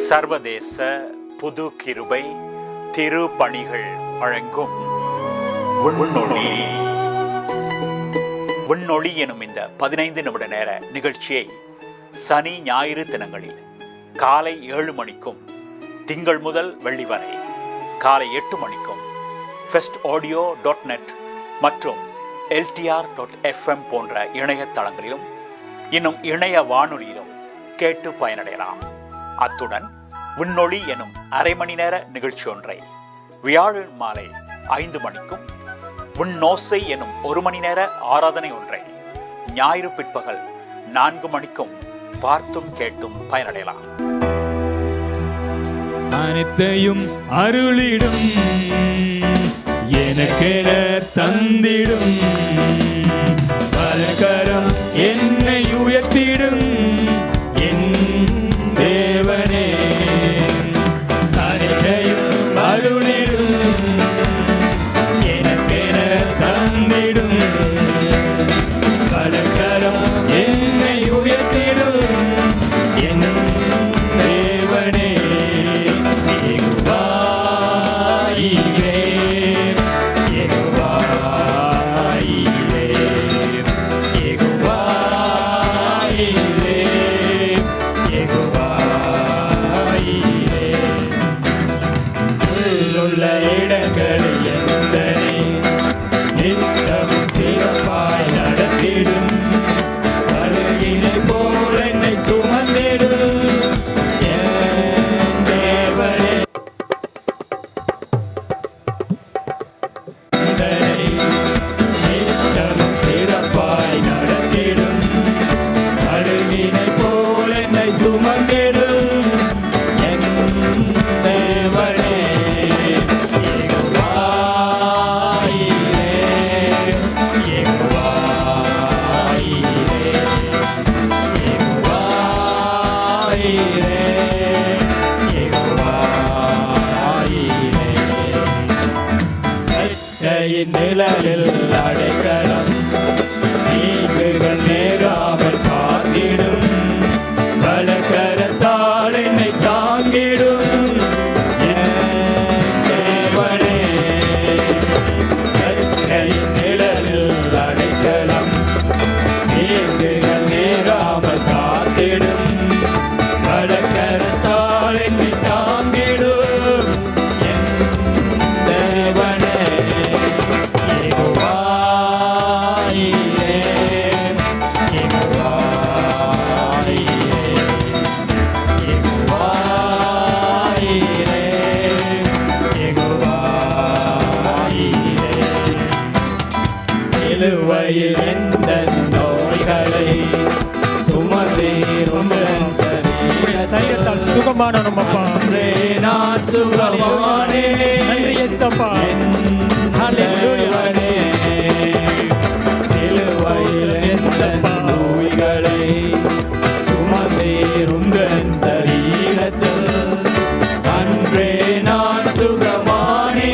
சர்வதேச புது கிருபை திருப்பணிகள் வழங்கும் விண்ணொளி. விண்ணொளி எனும் இந்த 15 நிமிட நேர நிகழ்ச்சியை சனி ஞாயிறு தினங்களில் காலை 7 மணிக்கும் திங்கள் முதல் வெள்ளி வரை காலை 8 மணிக்கும் festaudio.net மற்றும் LTR.fm போன்ற இணையதளங்களிலும் இன்னும் இணைய வானொலியிலும் கேட்டு பயனடையலாம். அத்துடன் விண்ணொளி எனும் அரை மணி நேர நிகழ்ச்சி ஒன்றை வியாழன் மாலை 5 மணிக்கும், விண்ணோசை எனும் 1 மணி நேர ஆராதனை ஒன்றை ஞாயிறு பிற்பகல் 4 மணிக்கும் பார்த்தும் கேட்டும் பயனடையலாம். அனைத்தையும் அருளிடும் எனக்கென தந்திடும் பலகரம் என்னை உயர்த்திடும் என் தேவனே. அனைத்தையும் அருளிடும் எனக்கென தந்திடும் பலகரம் என்னை உயர்த்திடும் என் தேவனே. நிழலில் அடைக்கலம் நீக்குகள் நேராமல் காத்திடும் பலகரத்தால் என்னை தாங்கிடும் தேவனே. சற்றையின் நிழலில் அடைக்கலம் நீக்குகள் நேராமல் காத்திடும் பலகரத்தால் என்னை தாங்கிடும் தேவனே. சிலுவையில் எந்த நோய்களை சுமந்தீரும் சரீரத்தால் சுகமான அப்பா, நான் சுகமானே. நன்றி இயேசுப்பா. ஹல்லேலூயா. சிலுவையில் எந்த நோய்களை சுமந்தீரும் சரீரத்தில் அன்றே நான் சுகமானே.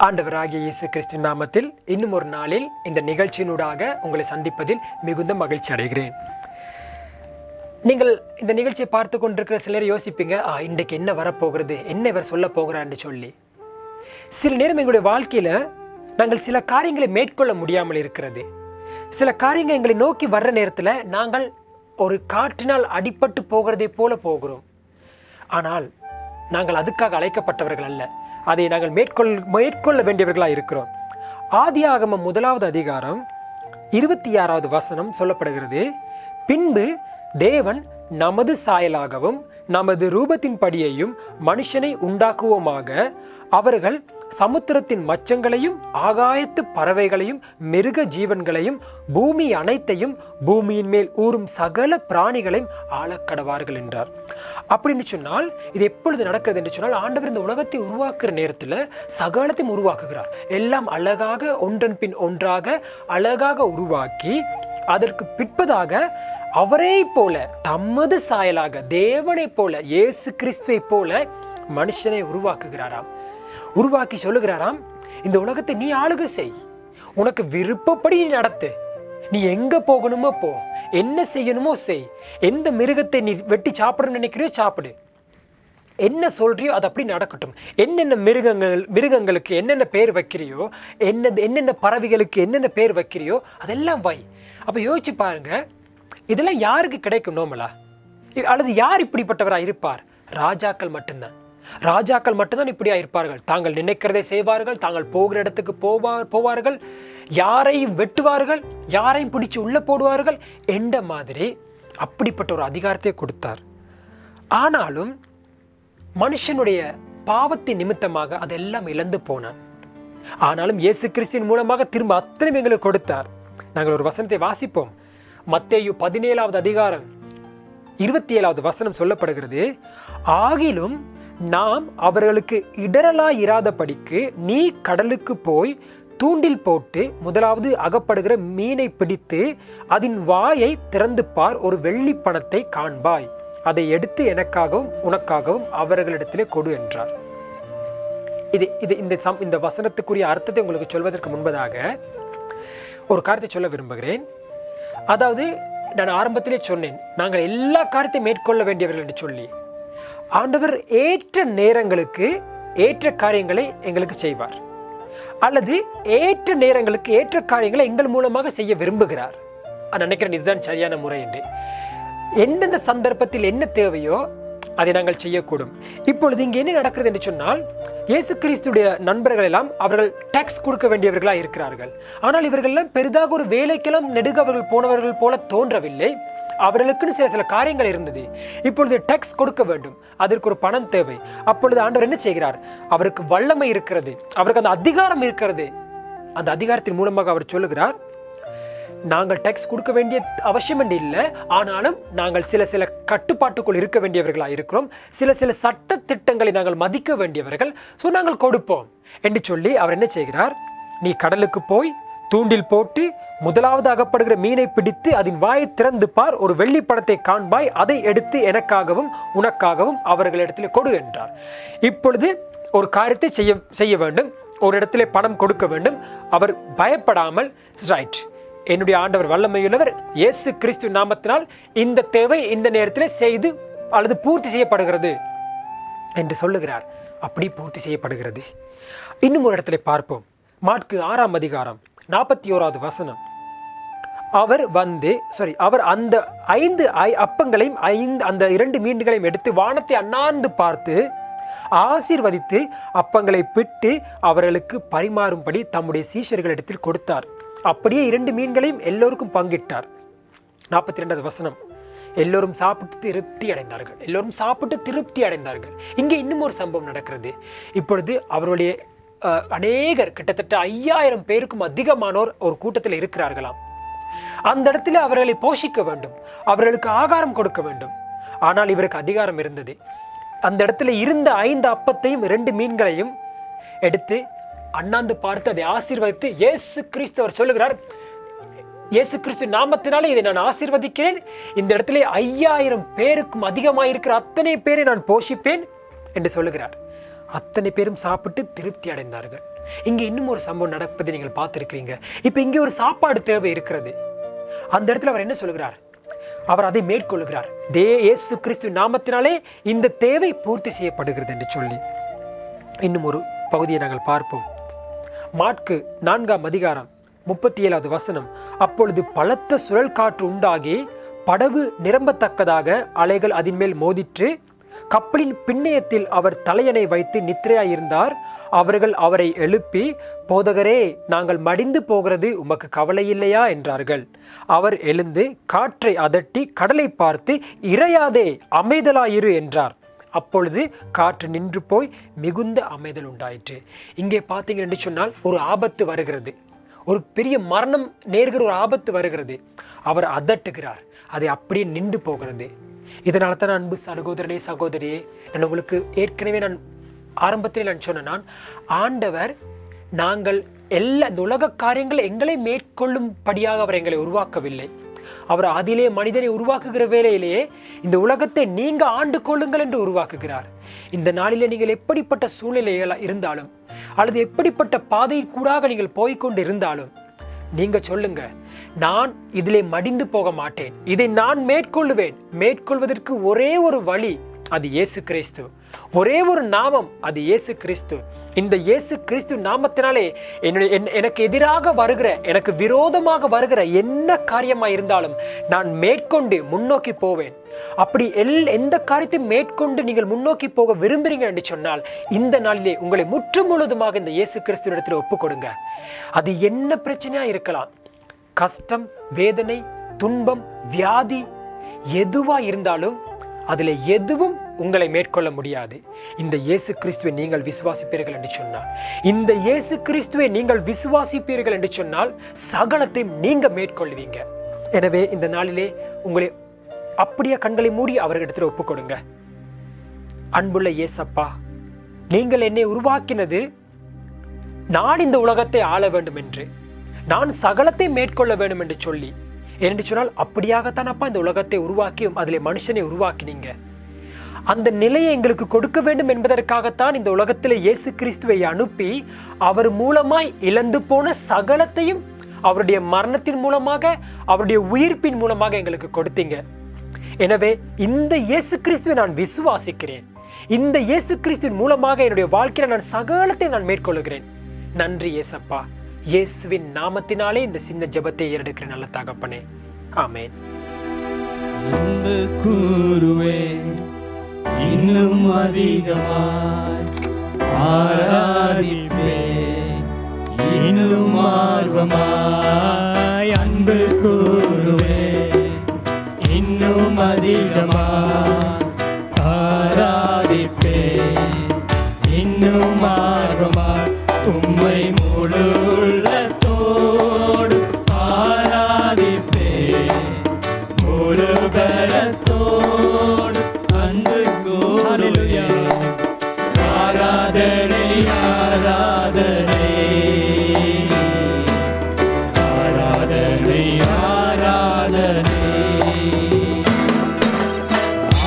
ஆண்டவராகிய இயேசு கிறிஸ்துவின் நாமத்தில் இன்னும் ஒரு நாளில் இந்த நிகழ்ச்சியினூடாக உங்களை சந்திப்பதில் மிகுந்த மகிழ்ச்சி அடைகிறேன். நீங்கள் இந்த நிகழ்ச்சியை பார்த்து கொண்டிருக்கிற சிலர் யோசிப்பீங்க, இன்றைக்கு என்ன வரப்போகிறது, என்ன இவர் சொல்ல போகிறான்னு சொல்லி. சில நேரம் எங்களுடைய வாழ்க்கையில் நாங்கள் சில காரியங்களை மேற்கொள்ள முடியாமல் இருக்கிறது. சில காரியங்கள் எங்களை நோக்கி வர்ற நேரத்தில் நாங்கள் ஒரு காற்றினால் அடிபட்டு போகிறதை போல போகிறோம். ஆனால் நாங்கள் அதுக்காக அழைக்கப்பட்டவர்கள் அல்ல, அதை நாங்கள் மேற்கொள்ள வேண்டியவர்களாக இருக்கிறோம். ஆதியாகமம் 1வது அதிகாரம் 26வது வசனம் சொல்லப்படுகிறது, பின்பு தேவன் நமது சாயலாகவும் நமது ரூபத்தின் படியையும் மனுஷனை உண்டாக்குவோமாக, அவர்கள் சமுத்திரத்தின் மச்சங்களையும் ஆகாயத்து பறவைகளையும் மிருக ஜீவன்களையும் பூமி அனைத்தையும் பூமியின் மேல் ஊறும் சகல பிராணிகளையும் ஆளக்கடவார்கள் என்றார். அப்படின்னு சொன்னால் இது எப்பொழுது நடக்கிறது என்று சொன்னால், ஆண்டவர் இந்த உலகத்தை உருவாக்குற நேரத்தில் சகலத்தையும் உருவாக்குகிறார். எல்லாம் அழகாக ஒன்றன் பின் ஒன்றாக அழகாக உருவாக்கி அதற்கு பிற்பதாக அவரை போல தமது சாயலாக தேவனை போல இயேசு கிறிஸ்துவை போல மனுஷனை உருவாக்குகிறாராம். உருவாக்கி சொல்லுகிறாராம், இந்த உலகத்தை நீ ஆளுகை செய், உனக்கு விருப்பப்படி நீ நடத்து, நீ எங்க போகணுமோ போ, என்ன செய்யணுமோ செய். எந்த மிருகத்தை நீ வெட்டி சாப்பிடணும்னு நினைக்கிறியோ சாப்பிடு. என்ன சொல்றியோ அது அப்படி நடக்கட்டும். என்னென்ன மிருகங்களுக்கு என்னென்ன பேர் வைக்கிறியோ, என்னென்ன பறவைகளுக்கு என்னென்ன பேர் வைக்கிறியோ அதெல்லாம் வை. அப்போ யோசிச்சு பாருங்க, இதெல்லாம் யாருக்கு கிடைக்கும் நோமலா? அல்லது யார் இப்படிப்பட்டவராக இருப்பார்? ராஜாக்கள் மட்டும்தான். ராஜாக்கள் மட்டும்தான் இப்படியா இருப்பார்கள். தாங்கள் நினைக்கிறதை செய்வார்கள், தாங்கள் போகிற இடத்துக்கு போவார்கள், யாரையும் வெட்டுவார்கள், யாரையும் பிடிச்சு உள்ள போடுவார்கள் என்ற மாதிரி அப்படிப்பட்ட ஒரு அதிகாரத்தை கொடுத்தார். ஆனாலும் மனுஷனுடைய பாவத்தின் நிமித்தமாக அதெல்லாம் இழந்து போனான். ஆனாலும் இயேசு கிறிஸ்துவின் மூலமாக திரும்ப அத்தனை எங்களுக்கு கொடுத்தார். நாங்கள் ஒரு வசனத்தை வாசிப்போம். மத்தேயு 17வது அதிகாரம் 27வது வசனம் சொல்லப்படுகிறது. ஆகிலும் நாம் அவர்களுக்கு இடரலாயிராதபடிக்கு நீ கடலுக்கு போய் தூண்டில் போட்டு முதலாவது அகப்படுகிற மீனை பிடித்து அதன் வாயை திறந்து பார், ஒரு வெள்ளி பணத்தை காண்பாய், அதை எடுத்து எனக்காகவும் உனக்காகவும் அவர்களிடத்திலே கொடு என்றார். இந்த வசனத்துக்குரிய அர்த்தத்தை உங்களுக்கு சொல்வதற்கு முன்பதாக ஒரு காரியத்தை சொல்ல விரும்புகிறேன். அதாவது நான் ஆரம்பத்திலே சொன்னேன், நாங்கள் எல்லா காரியத்தையும் மேற்கொள்ள வேண்டியவர்கள் என்று சொல்லி, ஆண்டவர் ஏற்ற நேரங்களுக்கு ஏற்ற காரியங்களை எங்களுக்கு செய்வார், அல்லது ஏற்ற நேரங்களுக்கு ஏற்ற காரியங்களை எங்கள் மூலமாக செய்ய விரும்புகிறார். நான் நினைக்கிறேன் இதுதான் சரியான முறை என்று. எந்தெந்த சந்தர்ப்பத்தில் என்ன தேவையோ அதை நாங்கள் செய்யக்கூடும். இப்பொழுது இங்கே என்ன நடக்கிறது என்று சொன்னால், இயேசு கிறிஸ்துடைய நண்பர்கள் எல்லாம் அவர்கள் டாக்ஸ் கொடுக்க வேண்டியவர்களாக இருக்கிறார்கள். ஆனால் இவர்கள் எல்லாம் பெரிதாக ஒரு வேலைக்கெல்லாம் நெடுக அவர்கள் போனவர்கள் போல தோன்றவில்லை. அவர்களுக்குன்னு சில காரியங்கள் இருந்தது. இப்பொழுது டாக்ஸ் கொடுக்க வேண்டும், அதற்கு ஒரு பணம் தேவை. அப்பொழுது ஆண்டவர் என்ன செய்கிறார்? அவருக்கு வல்லமை இருக்கிறது, அவருக்கு அந்த அதிகாரம் இருக்கிறது. அந்த அதிகாரத்தின் மூலமாக அவர் சொல்லுகிறார், நாங்கள் டாக்ஸ் கொடுக்க வேண்டிய அவசியம் என்று இல்லை, ஆனாலும் நாங்கள் சில கட்டுப்பாட்டுக்குள் இருக்க வேண்டியவர்களாக இருக்கிறோம், சில சட்ட திட்டங்களை நாங்கள் மதிக்க வேண்டியவர்கள், ஸோ நாங்கள் கொடுப்போம் என்று சொல்லி அவர் என்ன செய்கிறார்? நீ கடலுக்கு போய் தூண்டில் போட்டு முதலாவது அகப்படுகிற மீனை பிடித்து அதன் வாயை திறந்து பார், ஒரு வெள்ளி பணத்தை காண்பாய், அதை எடுத்து எனக்காகவும் உனக்காகவும் அவர்களிடத்தில் கொடு என்றார். இப்பொழுது ஒரு காரியத்தை செய்ய வேண்டும், ஒரு இடத்துல பணம் கொடுக்க வேண்டும். அவர் பயப்படாமல், ரைட், என்னுடைய ஆண்டவர் வல்லமையுள்ளவர், இயேசு கிறிஸ்து நாமத்தினால் இந்த தேவை இந்த நேரத்தில் செய்து அல்லது பூர்த்தி செய்யப்படுகிறது என்று சொல்லுகிறார். அப்படி பூர்த்தி செய்யப்படுகிறது. இன்னும் ஒரு இடத்துல பார்ப்போம். மாற்கு 6ஆம் அதிகாரம் 41வது வசனம். அவர் அந்த 5 அப்பங்களையும் அந்த 2 மீன்களையும் எடுத்து வானத்தை அண்ணாந்து பார்த்து ஆசீர்வதித்து அப்பங்களை பிட்டு அவர்களுக்கு பரிமாறும்படி தம்முடைய சீஷர்களிடத்தில் கொடுத்தார். அப்படியே 2 மீன்களையும் எல்லோருக்கும் பங்கிட்டார். 42வது வசனம். எல்லோரும் சாப்பிட்டு திருப்தி அடைந்தார்கள். இங்கே இன்னும் ஒரு சம்பவம் நடக்கிறது. இப்பொழுது அவருடைய அநேகர், கிட்டத்தட்ட 5000 பேருக்கும் அதிகமானோர் ஒரு கூட்டத்தில் இருக்கிறார்களாம். அந்த இடத்துல அவர்களை போஷிக்க வேண்டும், அவர்களுக்கு ஆகாரம் கொடுக்க வேண்டும். ஆனால் இவருக்கு அதிகாரம் இருந்தது. அந்த இடத்துல இருந்த 5 அப்பத்தையும் 2 மீன்களையும் எடுத்து அண்ணாந்து பார்த்து அதை ஆசீர்வதித்து இயேசு கிறிஸ்து அவர் சொல்லுகிறார், இயேசு கிறிஸ்து நாமத்தினாலே இதை நான் ஆசீர்வதிக்கிறேன், இந்த இடத்துல 5000 பேருக்கும் அதிகமாக இருக்கிற அத்தனை பேரை நான் போஷிப்பேன் என்று சொல்லுகிறார். அத்தனை பேரும் சாப்பிட்டு திருப்தி அடைந்தார்கள். இங்கே இன்னும் ஒரு சம்பவம் நடப்பதை நீங்கள் பார்த்திருக்கிறீங்க. இப்போ இங்கே ஒரு சாப்பாடு தேவை இருக்கிறது. அந்த இடத்துல அவர் என்ன சொல்லுகிறார்? அவர் அதை மேற்கொள்கிறார். இயேசு கிறிஸ்து நாமத்தினாலே இந்த தேவை பூர்த்தி செய்யப்படுகிறது என்று சொல்லி இன்னும் ஒரு பகுதியை நாங்கள் பார்ப்போம். மாற்கு 4ஆம் அதிகாரம் 37வது வசனம். அப்பொழுது பலத்த சுழல் காற்று உண்டாகி படகு நிரம்பத்தக்கதாக அலைகள் அதன் மேல் மோதிற்று. கப்பலின் பின்னயத்தில் அவர் தலையணை வைத்து நித்திரையாயிருந்தார். அவர்கள் அவரை எழுப்பி, போதகரே, நாங்கள் மடிந்து போகிறது உமக்கு கவலை இல்லையா என்றார்கள். அவர் எழுந்து காற்றை அதட்டி கடலை பார்த்து, இறையாதே, அமைதலாயிரு என்றார். அப்பொழுது காற்று நின்று போய் மிகுந்த அமைதல் உண்டாயிற்று. இங்கே பார்த்தீங்க என்று சொன்னால் ஒரு ஆபத்து வருகிறது, ஒரு பெரிய மரணம் நேர்கிற ஒரு ஆபத்து வருகிறது. அவர் அதட்டுகிறார், அதை அப்படியே நின்று போகிறது. இதனால தான் அன்பு சகோதரனே சகோதரியே, நான் உங்களுக்கு ஏற்கனவே ஆரம்பத்தில் சொன்னேன், ஆண்டவர் நாங்கள் இந்த உலக காரியங்களை எங்களை மேற்கொள்ளும்படியாக அவர் எங்களை உருவாக்கவில்லை. அவர் அதிலே மனிதனை உருவாக்குகிற வேளையிலேயே இந்த உலகத்தை நீங்க ஆண்டு கொள்ளுங்கள் என்று உருவாக்குகிறார். இந்த நாளிலே நீங்கள் எப்படிப்பட்ட சூழ்நிலைகள் இருந்தாலும் அல்லது எப்படிப்பட்ட பாதை கூடாக நீங்கள் போய்கொண்டு இருந்தாலும் நீங்க சொல்லுங்க, நான் இதிலே மடிந்து போக மாட்டேன், இதை நான் மேற்கொள்ளுவேன். மேற்கொள்வதற்கு ஒரே ஒரு வழி, அது இயேசு கிறிஸ்து. ஒரே ஒரு நாமம், அது இயேசு கிறிஸ்து. இந்த இயேசு கிறிஸ்து நாமத்தினாலே எனக்கு எதிராக வருகிற, எனக்கு விரோதமாக வருகிற என்ன காரியமா இருந்தாலும் நான் மேற்கொண்டு முன்னோக்கி போவேன். அப்படி எந்த காரியத்தையும் மேற்கொண்டு நீங்கள் முன்னோக்கி போக விரும்புறீங்க என்று சொன்னால், இந்த நாளிலே உங்களை முற்று முழுவதுமாக இந்த இயேசு கிறிஸ்துவிடத்தில் ஒப்பு கொடுங்க. அது என்ன பிரச்சனையா இருக்கலாம், கஷ்டம், வேதனை, துன்பம், வியாதி எதுவா இருந்தாலும் அதில் எதுவும் உங்களை மேற்கொள்ள முடியாது. இந்த இயேசு கிறிஸ்துவை நீங்கள் விசுவாசிப்பீர்கள் என்று சொன்னால், இந்த இயேசு கிறிஸ்துவை நீங்கள் விசுவாசிப்பீர்கள் என்று சொன்னால் சகலத்தையும் நீங்க மேற்கொள்வீங்க. எனவே இந்த நாளிலே உங்களை அப்படியே கண்களை மூடி அவர்களிடத்தில் ஒப்பு கொடுங்க. அன்புள்ள இயேசப்பா, நீங்கள் என்னை உருவாக்கினது நான் இந்த உலகத்தை ஆள வேண்டும் என்று, நான் சகலத்தை மேற்கொள்ள வேண்டும் என்று சொல்லி, என்று சொன்னால் அப்படியாகத்தான் அப்பா இந்த உலகத்தை உருவாக்கியும் அதில் மனுஷனை உருவாக்கினீங்க. அந்த நிலையை எங்களுக்கு கொடுக்க வேண்டும் என்பதற்காகத்தான் இந்த உலகத்தில் இயேசு கிறிஸ்துவை அனுப்பி அவர் மூலமாய் இழந்து போன சகலத்தையும் அவருடைய மரணத்தின் மூலமாக, அவருடைய உயிர்ப்பின் மூலமாக எங்களுக்கு கொடுத்தீங்க. எனவே இந்த இயேசு கிறிஸ்துவை நான் விசுவாசிக்கிறேன். இந்த இயேசு கிறிஸ்துவின் மூலமாக என்னுடைய வாழ்க்கையில நான் சகலத்தை நான் மேற்கொள்கிறேன். நன்றி இயேசப்பா. இயேசுவின் நாமத்தினாலே இந்த சின்ன ஜெபத்தை ஏறெடுக்கிற நல்ல தகப்பனே, ஆமென். அன்பு கூறுவேன் இன்னும் அதிகமாய், ஆராதிப்பேன் இன்னும் ஆர்வமாய். அன்பு கூறுவேன் இன்னும் அதிகமாய், ஆராதிப்பேன் இன்னும் ஆர்வமாய். உம்மை முழு உள்ளத்தோடு ஆராதிப்பேன், முழு பலத்தோடு அன்பு கூறுவேன். ஆராதனை ஆராதனை ஆராதனை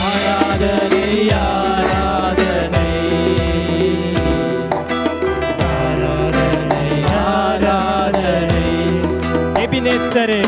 ஆராதனை ஆராதனை ஆராதனை ஆராதனை. எபினேசரே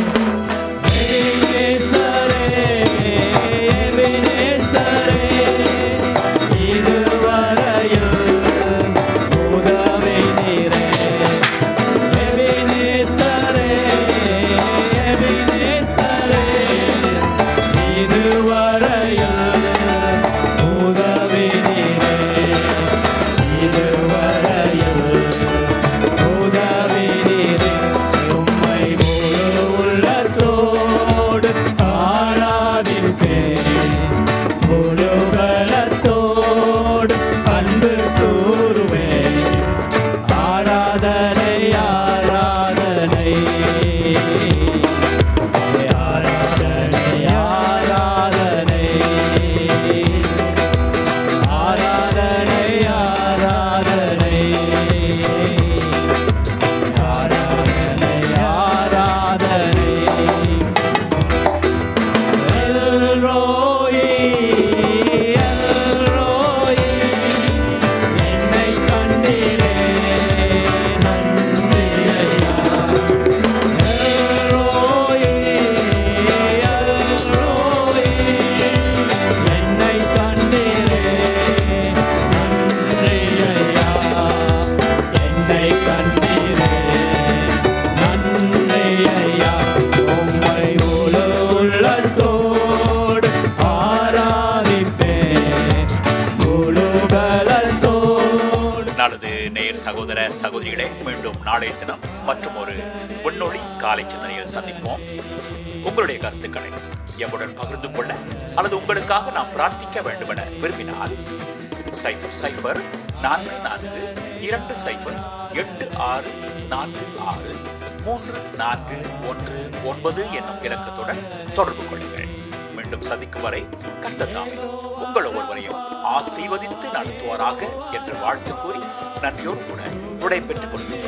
சகோதர சகோதரிகளே, மீண்டும் நாளைய தினம் மற்றும் ஒரு விண்ணொளி காலை சிந்தனையில் சந்திப்போம். உங்களுடைய கருத்துக்களை எம்முடன் பகிர்ந்து கொள்ள அல்லது உங்களுக்காக நாம் பிரார்த்திக்க வேண்டும் என விரும்பினால் 004486463419 என்னும் இலக்கத்துடன் தொடர்பு கொள்ளுங்கள். மீண்டும் சந்திக்கும் வரை கர்த்தர் தாமே உங்கள் ஒவ்வொருவரையும் ஆசீர்வதித்து நடத்துவாராக என்று வாழ்த்து கூறி நன்றியோடு கூட விடை பெற்றுக் கொள்கிறோம்.